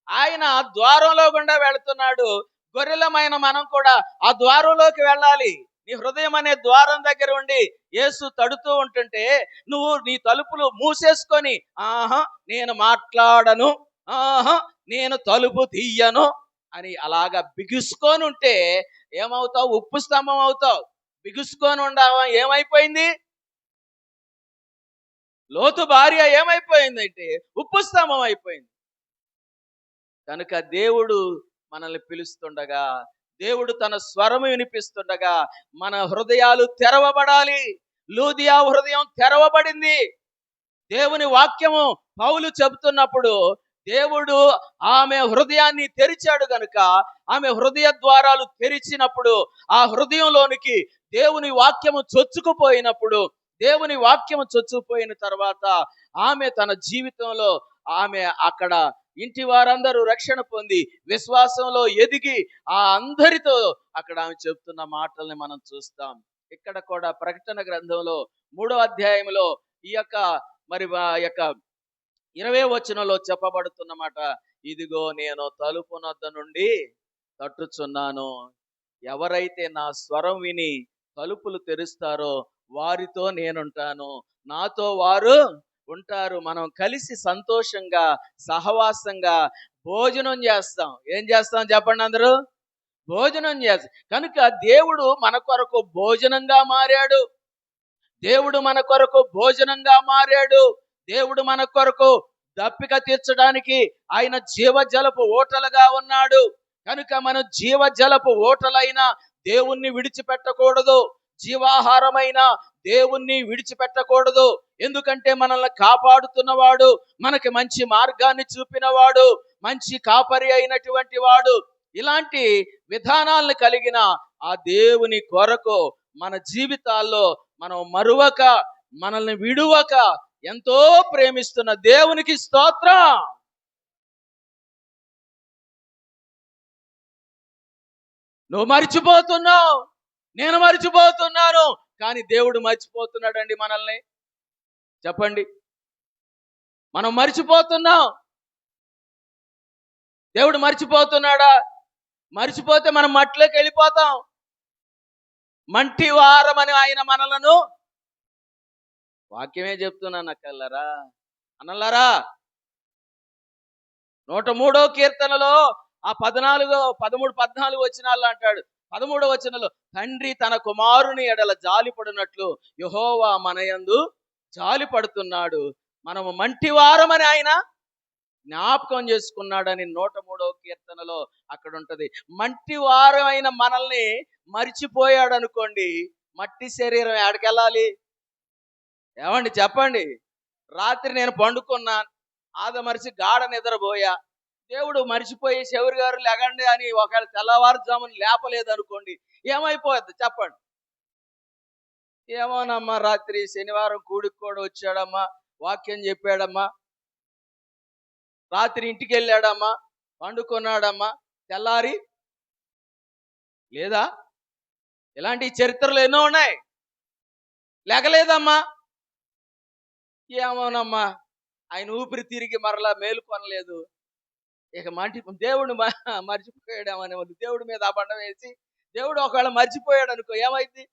ఆయన ద్వారంలో గుండా వెళుతున్నాడు. గొర్రెలమైన మనం కూడా ఆ ద్వారంలోకి వెళ్ళాలి. నీ హృదయం అనే ద్వారం దగ్గర ఉండి యేసు తడుతూ ఉంటుంటే నువ్వు నీ తలుపులు మూసేసుకొని నేను మాట్లాడను, నేను తలుపు తీయను అని అలాగా బిగుసుకొని ఉంటే ఏమవుతావు? ఉప్పు స్తంభం అవుతావు. బిగుసుకొని ఉండవా? ఏమైపోయింది? లోతు భార్య ఏమైపోయిందంటే ఉప్పు స్తంభం అయిపోయింది. కనుక దేవుడు మనల్ని పిలుస్తుండగా, దేవుడు తన స్వరము వినిపిస్తుండగా మన హృదయాలు తెరవబడాలి. లూదియా హృదయం తెరవబడింది. దేవుని వాక్యము పౌలు చెబుతున్నప్పుడు దేవుడు ఆమె హృదయాన్ని తెరిచాడు గనుక, ఆమె హృదయ ద్వారాలు తెరిచినప్పుడు ఆ హృదయంలోనికి దేవుని వాక్యము చొచ్చుకుపోయినప్పుడు, దేవుని వాక్యము చొచ్చుకుపోయిన తర్వాత ఆమె తన జీవితంలో ఆమె అక్కడ ఇంటి వారందరూ రక్షణ పొంది విశ్వాసంలో ఎదిగి ఆ అందరితో అక్కడ ఆమె చెప్తున్న మాటల్ని మనం చూస్తాం. ఇక్కడ కూడా ప్రకటన గ్రంథంలో 3వ అధ్యాయంలో ఈ యొక్క 20వ వచనంలో చెప్పబడుతున్నమాట, ఇదిగో నేను తలుపు నొద్ద నుండి తట్టుచున్నాను, ఎవరైతే నా స్వరం విని తలుపులు తెరుస్తారో వారితో నేనుంటాను, నాతో వారు ఉంటారు. మనం కలిసి సంతోషంగా సహవాసంగా భోజనం చేస్తాం. ఏం చేస్తాం చెప్పండి అందరూ? భోజనం చేస్తాం. కనుక దేవుడు మన కొరకు భోజనంగా మారాడు. దేవుడు మన కొరకు భోజనంగా మారాడు. దేవుడు మన కొరకు దప్పిక తీర్చడానికి ఆయన జీవజలపు ఓటలుగా ఉన్నాడు. కనుక మనం జీవజలపు ఓటలైన దేవుణ్ణి విడిచిపెట్టకూడదు. జీవాహారమైన దేవుణ్ణి విడిచిపెట్టకూడదు. ఎందుకంటే మనల్ని కాపాడుతున్నవాడు, మనకి మంచి మార్గాన్ని చూపినవాడు, మంచి కాపరి అయినటువంటి వాడు. ఇలాంటి విధానాలను కలిగిన ఆ దేవుని కొరకు మన జీవితాల్లో మనం మరువక, మనల్ని విడువక ఎంతో ప్రేమిస్తున్న దేవునికి స్తోత్రం. నువ్వు మర్చిపోతున్నావు, నేను మర్చిపోతున్నాను, కానీ దేవుడు మర్చిపోతున్నాడండి మనల్ని. చెప్పండి, మనం మర్చిపోతున్నాం, దేవుడు మర్చిపోతున్నాడా? మర్చిపోతే మనం మట్టిలోకి వెళ్ళిపోతాం. మంటి వారమని ఆయన మనలను, వాక్యమే చెప్తున్నాను అక్కలారా అన్నలారా. 103వ కీర్తనలో ఆ 13, 14 వచనాలు అంటాడు. 13వ వచనంలో తండ్రి తన కుమారుని ఎడల జాలిపడినట్లు యెహోవా మన యందు జాలిపడుతున్నాడు, మనము మంటివారమని ఆయన జ్ఞాపకం చేసుకున్నాడని 103వ కీర్తనలో అక్కడ ఉంటది. మంటివారమైన మనల్ని మరిచిపోయాడు అనుకోండి, మట్టి శరీరం ఎక్కడికెళ్ళాలి? ఏమండి చెప్పండి. రాత్రి నేను పండుకున్నాను, ఆదమరిచి గాఢ నిద్రపోయా, దేవుడు మర్చిపోయి శౌరి గారు లెగండి అని ఒకవేళ తెల్లవారుజామున లేపలేదు అనుకోండి, ఏమైపోద్ది చెప్పండి? ఏమోనమ్మా, రాత్రి శనివారం కూడికి కూడా వచ్చాడమ్మా, వాక్యం చెప్పాడమ్మా, రాత్రి ఇంటికి వెళ్ళాడమ్మా, పండుకున్నాడమ్మా, తెల్లారి లేదా? ఇలాంటి చరిత్రలు ఎన్నో ఉన్నాయి. లేకలేదమ్మా, ఏమోనమ్మా, ఆయన ఊపిరి తిరిగి మరలా మేలుకొనలేదు, ఇక దేవుడు మర్చిపోయాడేమని దేవుడి మీద ఆ బండ వేసి దేవుడు ఒకవేళ మర్చిపోయాడు అనుకో, ఏమైంది?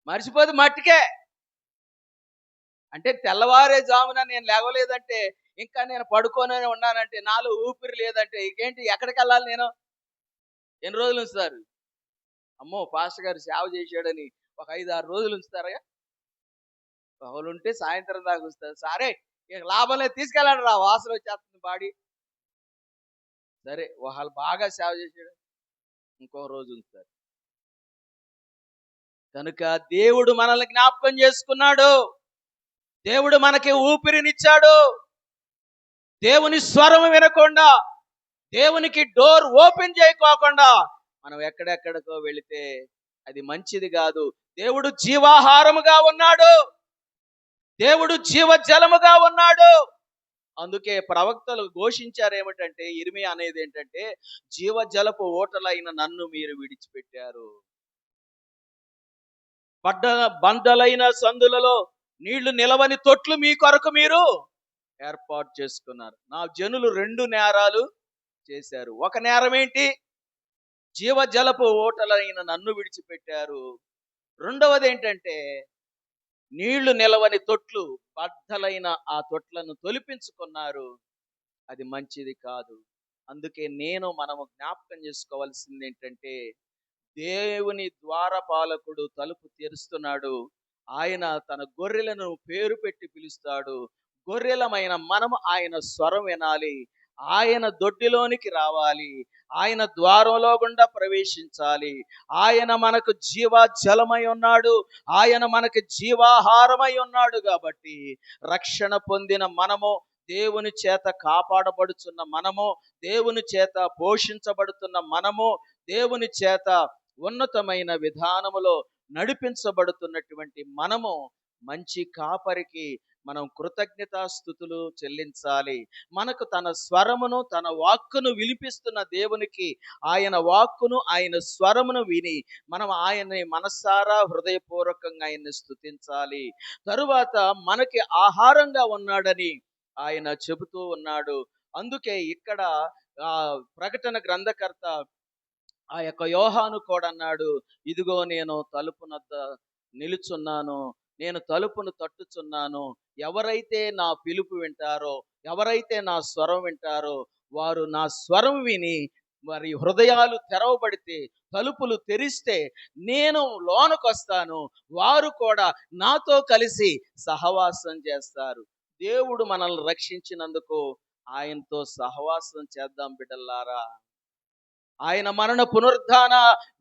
మర్చిపోతే మట్టికే. అంటే తెల్లవారే జామున నేను లేవలేదంటే, ఇంకా నేను పడుకోనే ఉన్నానంటే, నాలో ఊపిరి లేదంటే ఇంకేంటి? ఎక్కడికి వెళ్ళాలి నేను? ఎన్ని రోజులు ఉంచుతారు? అమ్మో పాస్టర్ గారు సేవ చేశాడని ఒక 5-6 రోజులు ఉంచుతారా? పగలుంటే సాయంత్రం దాకా ఉంచుతారు. సరే ఇక లాభం లేదు, తీసుకెళ్ళండి రా, వాసన వచ్చేస్తుంది బాడీ. సరే వాళ్ళు బాగా సేవ చేశాడు, ఇంకో రోజు ఉంచుతారు. కనుక దేవుడు మనల్ని జ్ఞాపకం చేసుకున్నాడు. దేవుడు మనకి ఊపిరినిచ్చాడు. దేవుని స్వరం వినకుండా, దేవునికి డోర్ ఓపెన్ చేయకోకుండా మనం ఎక్కడెక్కడికో వెళితే అది మంచిది కాదు. దేవుడు జీవాహారముగా ఉన్నాడు. దేవుడు జీవజలముగా ఉన్నాడు. అందుకే ప్రవక్తలు ఘోషించారు ఏమిటంటే, ఇర్మియా అనేది ఏంటంటే, జీవజలపు ఓటలైన నన్ను మీరు విడిచిపెట్టారు. బండలైన సందులలో నీళ్లు నిలవని తొట్లు మీ కొరకు మీరు ఏర్పాటు చేసుకున్నారు. నా జనులు 2 నేరాలు చేశారు. ఒక నేరం ఏంటి? జీవజలపు ఓటలైన నన్ను విడిచిపెట్టారు. రెండవది ఏంటంటే, నీళ్లు నిలవని తొట్లు, బద్దలైన ఆ తొట్లను తొలిపించుకున్నారు. అది మంచిది కాదు. అందుకే మనము జ్ఞాపకం చేసుకోవాల్సింది ఏంటంటే, దేవుని ద్వారపాలకుడు తలుపు తెరుస్తున్నాడు. ఆయన తన గొర్రెలను పేరు పెట్టి పిలుస్తాడు. గొర్రెలమైన మనము ఆయన స్వరం వినాలి. ఆయన దొడ్డిలోనికి రావాలి. ఆయన ద్వారంలో గుండా ప్రవేశించాలి. ఆయన మనకు జీవ జలమై ఉన్నాడు. ఆయన మనకు జీవాహారమై ఉన్నాడు. కాబట్టి రక్షణ పొందిన మనము, దేవుని చేత కాపాడబడుతున్న మనము, దేవుని చేత పోషించబడుతున్న మనము, దేవుని చేత ఉన్నతమైన విధానములో నడిపించబడుతున్నటువంటి మనము మంచి కాపరికి మనం కృతజ్ఞతాస్తుతులు చెల్లించాలి. మనకు తన స్వరమును, తన వాక్కును వినిపిస్తున్న దేవునికి ఆయన వాక్కును, ఆయన స్వరమును విని మనం ఆయన్ని మనసారా హృదయపూర్వకంగా ఆయన్ని స్తుతించాలి. తరువాత మనకి ఆహారంగా ఉన్నాడని ఆయన చెబుతూ ఉన్నాడు. అందుకే ఇక్కడ ప్రకటన గ్రంథకర్త ఆ యొక్క యోహాను కూడా అన్నాడు, ఇదిగో నేను తలుపునొద్ద నిలుచున్నాను, నేను తలుపును తట్టుచున్నాను. ఎవరైతే నా పిలుపు వింటారో, ఎవరైతే నా స్వరం వింటారో, వారు నా స్వరం విని వారి హృదయాలు తెరవబడితే, తలుపులు తెరిస్తే నేను లోనకొస్తాను, వారు కూడా నాతో కలిసి సహవాసం చేస్తారు. దేవుడు మనల్ని రక్షించినందుకు ఆయనతో సహవాసం చేద్దాం బిడ్డలారా. ఆయన మరణ పునరుద్ధాన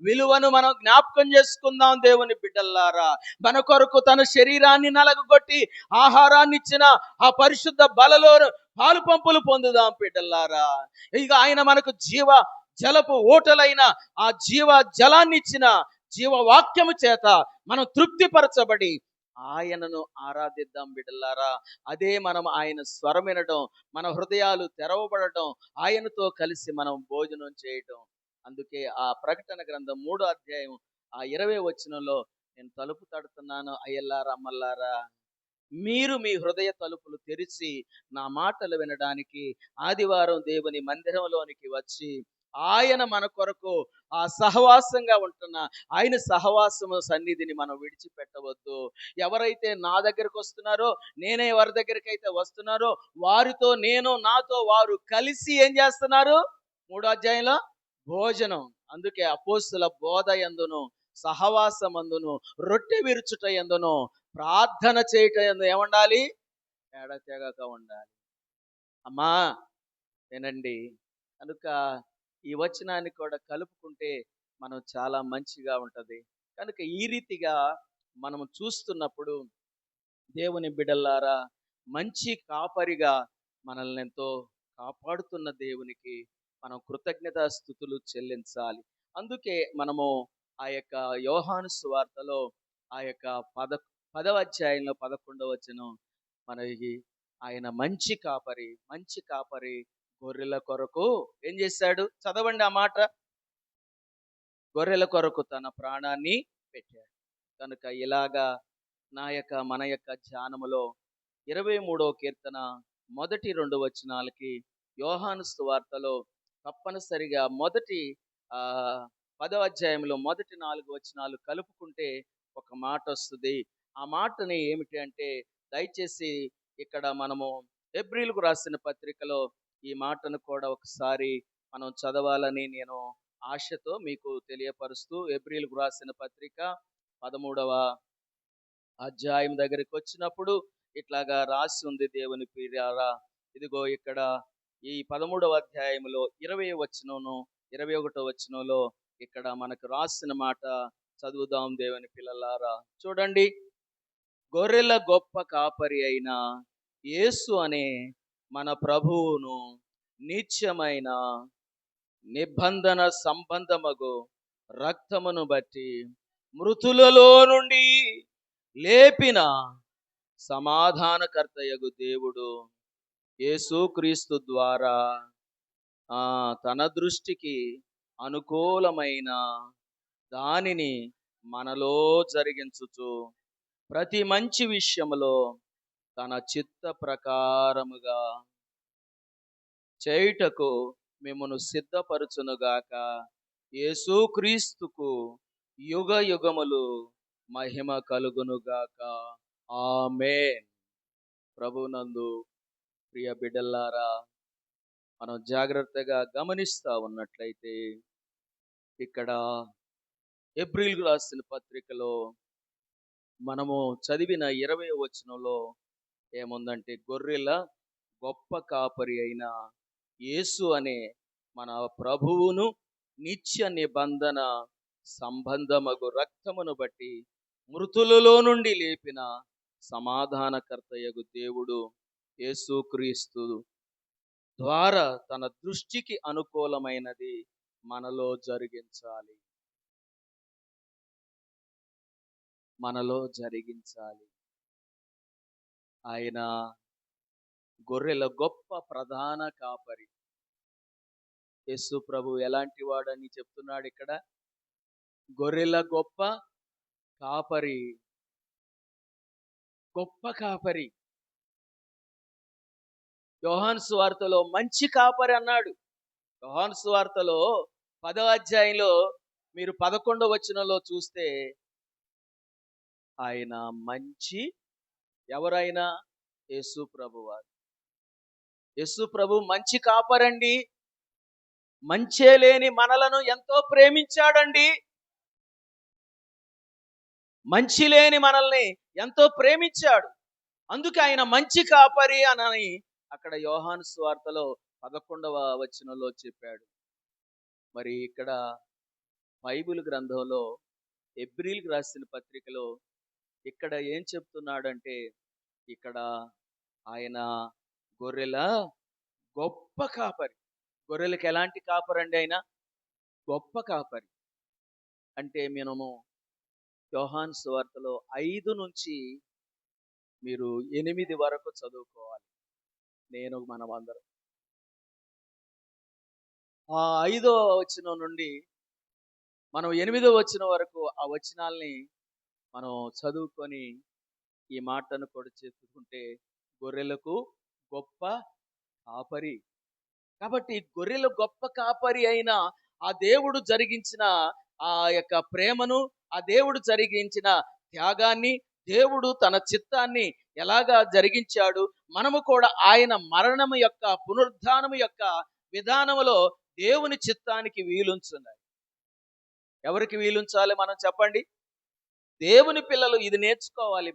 విలువను మనం జ్ఞాపకం చేసుకుందాం దేవుని బిడ్డల్లారా. మన కొరకు తన శరీరాన్ని నలగొట్టి ఆహారాన్ని ఇచ్చిన ఆ పరిశుద్ధ బలలో పాలు పంపులు పొందుదాం బిడ్డల్లారా. ఇక ఆయన మనకు జీవ జలపు ఓటలైన ఆ జీవ జలాన్ని ఇచ్చిన జీవ వాక్యము చేత మనం తృప్తిపరచబడి ఆయనను ఆరాధిద్దాం బిడ్డలారా. అదే మనం ఆయన స్వరం వినడం, మన హృదయాలు తెరవబడటం, ఆయనతో కలిసి మనం భోజనం చేయటం. అందుకే ఆ ప్రకటన గ్రంథం 3వ అధ్యాయం 20వ వచనంలో, నేను తలుపు తడుతున్నాను, అయ్యల్లారా అమ్మల్లారా, మీరు మీ హృదయ తలుపులు తెరిచి నా మాటలు వినడానికి ఆదివారం దేవుని మందిరంలోనికి వచ్చి ఆయన మన కొరకు ఆ సహవాసంగా ఉంటున్న ఆయన సహవాసము సన్నిధిని మనం విడిచిపెట్టవద్దు. ఎవరైతే నా దగ్గరకు వస్తున్నారో, నేనే ఎవరి దగ్గరికి అయితే వస్తున్నారో వారితో నేను, నాతో వారు కలిసి ఏం చేస్తున్నారు? 3వ అధ్యాయంలో భోజనం. అందుకే అపోస్తుల బోధ యందును, సహవాసమందును, రొట్టె విరుచుట యందును, ప్రార్థన చేయట యందు ఏముండాలి? ఎడతెగక ఉండాలి. అమ్మా వినండి. కనుక ఈ వచనాన్ని కూడా కలుపుకుంటే మనం చాలా మంచిగా ఉంటది. కనుక ఈ రీతిగా మనము చూస్తున్నప్పుడు దేవుని బిడ్డలారా, మంచి కాపరిగా మనల్ని ఎంతో కాపాడుతున్న దేవునికి మనం కృతజ్ఞతాస్తుతులు చెల్లించాలి. అందుకే మనము ఆ యొక్క యోహాను సువార్తలో ఆ యొక్క 10వ అధ్యాయంలో 11వ వచనం, మనకి ఆయన మంచి కాపరి గొర్రెల కొరకు ఏం చేశాడు? చదవండి ఆ మాట. గొర్రెల కొరకు తన ప్రాణాన్ని పెట్టాడు. కనుక ఇలాగా మన యొక్క ధ్యానములో 23వ కీర్తన మొదటి 2 వచనాలకి, యోహాను సువార్తలో తప్పనిసరిగా మొదటి 10వ అధ్యాయంలో మొదటి 4 వచనాలు కలుపుకుంటే ఒక మాట వస్తుంది. ఆ మాటని ఏమిటి అంటే, దయచేసి ఇక్కడ మనము హెబ్రీయులకు రాసిన పత్రికలో ఈ మాటను కూడా ఒకసారి మనం చదవాలని నేను ఆశతో మీకు తెలియపరుస్తూ హెబ్రీయులకు రాసిన పత్రిక 13వ అధ్యాయం దగ్గరికి వచ్చినప్పుడు ఇట్లాగా రాసి ఉంది దేవుని ప్రియులారా. ఇదిగో ఇక్కడ ఈ 13వ అధ్యాయంలో 20వ వచనంను 21వ వచనంలో ఇక్కడ మనకు రాసిన మాట చదువుదాం దేవుని పిల్లలారా. చూడండి, గొర్రెల గొప్ప కాపరి అయిన యేసు అనే మన ప్రభువును నిత్యమైన నిబంధన సంబంధమగు రక్తమును బట్టి మృతులలో నుండి లేపిన సమాధానకర్తయగు దేవుడు యేసుక్రీస్తు ద్వారా తన దృష్టికి అనుకూలమైన దానిని మనలో జరిగించుచు ప్రతి మంచి విషయములో తన చిత్త ప్రకారముగా చేయుటకు మిమ్మును సిద్ధపరచునుగాక. యేసుక్రీస్తుకు యుగ యుగములు మహిమ కలుగునుగాక. ఆమేన్. ప్రభునందు ప్రియ బిడ్డలారా, మనం జాగ్రత్తగా గమనిస్తా ఉన్నట్లయితే ఇక్కడ హెబ్రీయులకు రాసిన పత్రికలో మనము చదివిన 20వ వచనంలో ఏముందంటే, గొర్రెల గొప్ప కాపరి అయిన యేసు అనే మన ప్రభువును నిత్య నిబంధన సంబంధమగు రక్తమును బట్టి మృతులలో నుండి లేపిన సమాధానకర్తయగు దేవుడు యేసుక్రీస్తు ద్వారా తన దృష్టికి అనుకూలమైనది మనలో జరిగించాలి. ఆయన గొర్రెల గొప్ప ప్రధాన కాపరి. యేసు ప్రభు ఎలాంటి వాడని చెప్తున్నాడు ఇక్కడ. గొర్రెల గొప్ప కాపరి, గొప్ప కాపరి. యోహాను సువార్తలో మంచి కాపరి అన్నాడు. యోహాను సువార్తలో 10వ అధ్యాయంలో మీరు 11వ వచనంలో చూస్తే ఆయన మంచి, ఎవరైనా యేసు ప్రభువారు. యేసు ప్రభు మంచి కాపరండి. మంచే లేని మనలను ఎంతో ప్రేమించాడండి. మంచి లేని మనల్ని ఎంతో ప్రేమించాడు. అందుకే ఆయన మంచి కాపరి అని అక్కడ యోహాను సువార్తలో 11వ వచనంలో చెప్పాడు. మరి ఇక్కడ బైబిల్ గ్రంథంలో హెబ్రీయులకు రాసిన పత్రికలో ఇక్కడ ఏం చెప్తున్నాడంటే, ఇక్కడ ఆయన గొర్రెల గొప్ప కాపరి. గొర్రెలకు ఎలాంటి కాపరండి ఆయన? గొప్ప కాపరి. అంటే మనము యోహాను సువార్తలో 5 నుంచి మీరు 8 వరకు చదువుకోవాలి. మనమందరం ఆ 5వ వచనం నుండి మనం 8వ వచనం వరకు ఆ వచనాల్ని మనం చదువుకొని ఈ మాటను కూడా చెప్పుకుంటే, గొర్రెలకు గొప్ప కాపరి. కాబట్టి గొర్రెల గొప్ప కాపరి అయిన ఆ దేవుడు జరిగించిన ఆ యొక్క ప్రేమను, ఆ దేవుడు జరిగించిన త్యాగాన్ని, దేవుడు తన చిత్తాన్ని ఎలాగా జరిగించాడు, మనము కూడా ఆయన మరణము యొక్క పునరుద్ధానము యొక్క విధానములో దేవుని చిత్తానికి వీలుంచున్నాయి. ఎవరికి వీలుంచాలి మనం చెప్పండి? దేవుని పిల్లలు ఇది నేర్చుకోవాలి.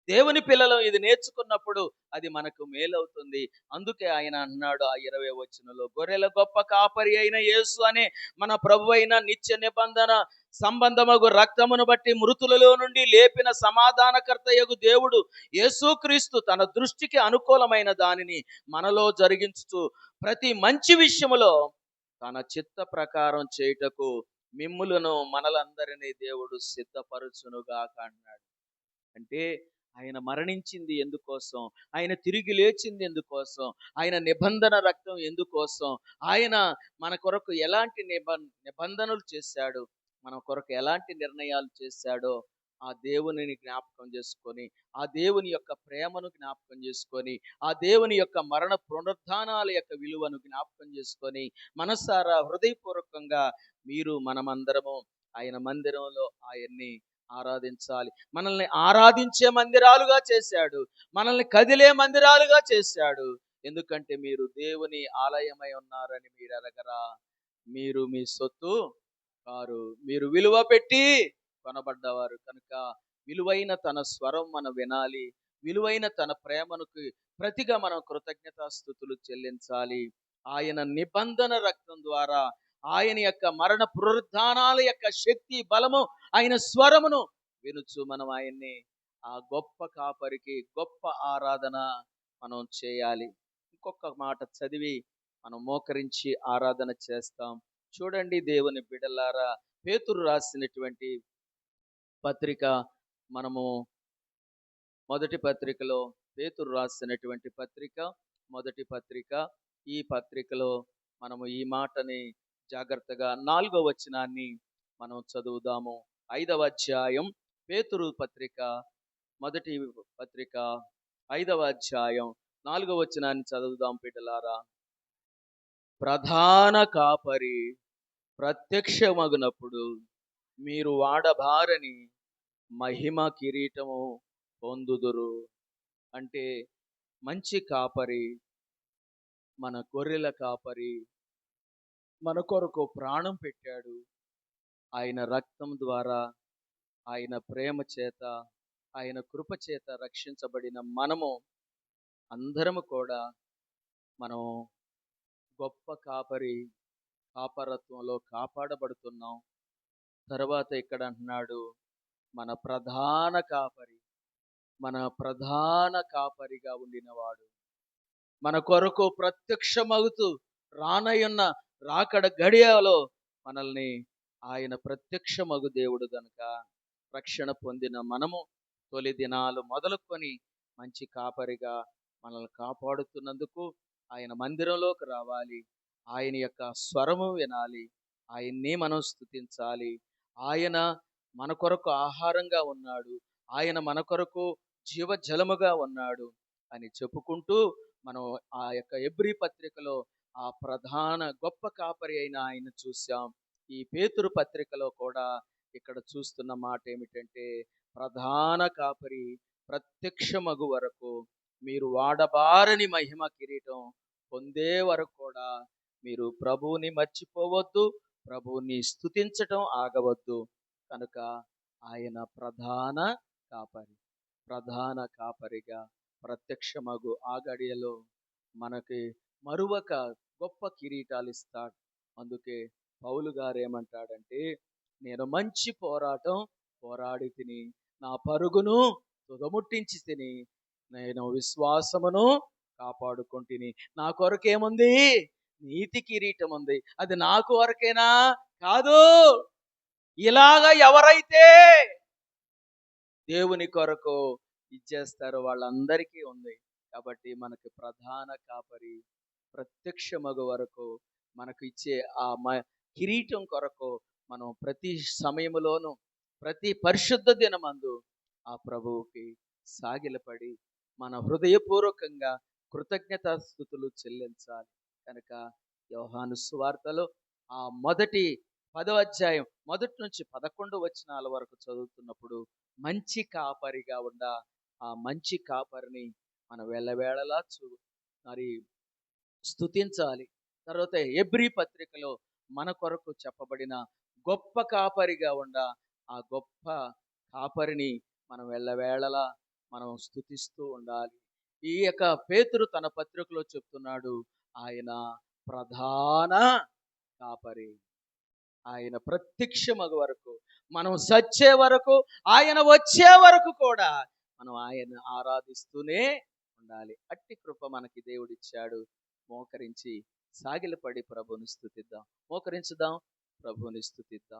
దేవుని పిల్లలు ఇది నేర్చుకున్నప్పుడు అది మనకు మేలవుతుంది. అందుకే ఆయన అన్నాడు ఆ 20వ వచనంలో, గొర్రెల గొప్ప కాపరి అయిన యేసు అనే మన ప్రభువైన నిత్య నిబంధన సంబంధమగు రక్తమును బట్టి మృతులలో నుండి లేపిన సమాధానకర్తయగు దేవుడు యేసుక్రీస్తు తన దృష్టికి అనుకూలమైన దానిని మనలో జరిగించుచు ప్రతి మంచి విషయములో తన చిత్త ప్రకారం చేయుటకు మిమ్ములను మనలందరినీ దేవుడు సిద్ధపరచునుగాక అన్నాడు. అంటే ఆయన మరణించింది ఎందుకోసం? ఆయన తిరిగి లేచింది ఎందుకోసం? ఆయన నిబంధన రక్తం ఎందుకోసం? ఆయన మన కొరకు ఎలాంటి నిబంధనలు చేశాడు, మన కొరకు ఎలాంటి నిర్ణయాలు చేశాడో ఆ దేవునిని జ్ఞాపకం చేసుకొని, ఆ దేవుని యొక్క ప్రేమను జ్ఞాపకం చేసుకొని, ఆ దేవుని యొక్క మరణ పునరుద్ధానాల యొక్క విలువను జ్ఞాపకం చేసుకొని, మనసారా హృదయపూర్వకంగా మనమందరము ఆయన మందిరంలో ఆయన్ని ఆరాధించాలి. మనల్ని ఆరాధించే మందిరాలుగా చేశాడు, మనల్ని కదిలే మందిరాలుగా చేశాడు. ఎందుకంటే మీరు దేవుని ఆలయమై ఉన్నారని మీరు ఎరగరా? మీరు మీ సొత్తు కారు. మీరు విలువ పెట్టి కొనబడ్డవారు కనుక విలువైన తన స్వరం మనం వినాలి. విలువైన తన ప్రేమకు ప్రతిగా మనం కృతజ్ఞతాస్తుతులు చెల్లించాలి. ఆయన నిబంధన రక్తం ద్వారా ఆయన యొక్క మరణ పునరుద్ధానాల యొక్క శక్తి బలము ఆయన స్వరమును వినుచు మనం ఆయన్ని ఆ గొప్ప కాపరికి గొప్ప ఆరాధన మనం చేయాలి. ఇంకొక మాట చదివి మనం మోకరించి ఆరాధన చేస్తాం. చూడండి దేవుని బిడ్డలారా, పేతురు రాసినటువంటి పత్రిక మనము మొదటి పత్రికలో, పేతురు రాసినటువంటి పత్రిక మొదటి పత్రిక, ఈ పత్రికలో మనము ఈ మాటని జాగ్రత్తగా 4వ వచనాన్ని మనం చదువుదాము. 5వ అధ్యాయం పేతురు పత్రిక మొదటి పత్రిక 5వ అధ్యాయం 4వ వచనాన్ని చదువుదాం బిడ్డలారా. ప్రధాన కాపరి ప్రత్యక్షమగునప్పుడు మీరు వాడబారని మహిమ కిరీటము పొందుదురు. అంటే మంచి కాపరి, మన గొర్రెల కాపరి మన కొరకు ప్రాణం పెట్టాడు. ఆయన రక్తం ద్వారా, ఆయన ప్రేమ చేత, ఆయన కృప చేత రక్షించబడిన మనము అందరము కూడా మనం గొప్ప కాపరి కాపరత్వంలో కాపాడబడుతున్నాం. తర్వాత ఇక్కడ అంటున్నాడు, మన ప్రధాన కాపరి, మన ప్రధాన కాపరిగా ఉండినవాడు మన కొరకు ప్రత్యక్షమగుతూ రానయున్న రాకడ గడియలో మనల్ని ఆయన ప్రత్యక్షమగు దేవుడు గనుక రక్షణ పొందిన మనము తొలి దినాలు మొదలుకొని మంచి కాపరిగా మనల్ని కాపాడుతున్నందుకు ఆయన మందిరంలోకి రావాలి. ఆయన యొక్క స్వరము వినాలి. ఆయన్నే మనం స్తుతించాలి. ఆయన మన కొరకు ఆహారంగా ఉన్నాడు, ఆయన మన కొరకు జీవజలముగా ఉన్నాడు అని చెప్పుకుంటూ మనం ఆ యొక్క హెబ్రీ పత్రికలో ఆ ప్రధాన గొప్ప కాపరి అయిన ఆయన చూసాం. ఈ పేతురు పత్రికలో కూడా ఇక్కడ చూస్తున్న మాట ఏమిటంటే, ప్రధాన కాపరి ప్రత్యక్షమగు వరకు మీరు వాడబారని మహిమ కిరీటం పొందే వరకు కూడా మీరు ప్రభువుని మర్చిపోవద్దు, ప్రభువుని స్తుతించటం ఆగవద్దు. కనుక ఆయన ప్రధాన కాపరి, ప్రధాన కాపరిగా ప్రత్యక్షమగు ఆ గడియలో మనకి మరొక గొప్ప కిరీటాలు ఇస్తాడు. అందుకే పౌలు గారు ఏమంటాడంటే, నేను మంచి పోరాటం పోరాడి తిని, నా పరుగును తుదముట్టించి తిని, నేను విశ్వాసమును కాపాడుకుంటుని. నా కొరకేముంది? నీతి కిరీటం ఉంది. అది నా కొరకేనా? కాదు. ఇలాగ ఎవరైతే దేవుని కొరకు ఇచ్చేస్తారో వాళ్ళందరికీ ఉంది. కాబట్టి మనకి ప్రధాన కాపరి ప్రత్యక్షమగు వరకు మనకు ఇచ్చే ఆ కిరీటం కొరకు మనం ప్రతి సమయంలోనూ ప్రతి పరిశుద్ధ దినమందు ఆ ప్రభువుకి సాగిలపడి మన హృదయపూర్వకంగా కృతజ్ఞతాస్తుతులు చెల్లించాలి. కనుక యోహాను సువార్తలో ఆ మొదటి 10వ అధ్యాయం మొదటి నుంచి 11 వచనాల వరకు చదువుతున్నప్పుడు మంచి కాపరిగా ఉండ ఆ మంచి కాపరిని మనం వెళ్ళవేళలా మరి స్తుతించాలి. తర్వాత హెబ్రీ పత్రికలో మన కొరకు చెప్పబడిన గొప్ప కాపరిగా ఉండ ఆ గొప్ప కాపరిని మనం వెళ్ళవేళలా మనం స్తుతిస్తూ ఉండాలి. ఈ యొక్క పేతురు తన పత్రికలో చెప్తున్నాడు, ఆయన ప్రధాన కాపరి. ఆయన ప్రత్యక్షమగు వరకు, మనం సచ్చే వరకు, ఆయన వచ్చే వరకు కూడా మనం ఆయన ఆరాధిస్తూనే ఉండాలి. అట్టి కృప మనకి దేవుడిచ్చాడు. మోకరించి సాగిలపడి ప్రభువుని స్తుతిద్దాం. మోకరించుదాం, ప్రభువుని స్తుతిద్దాం.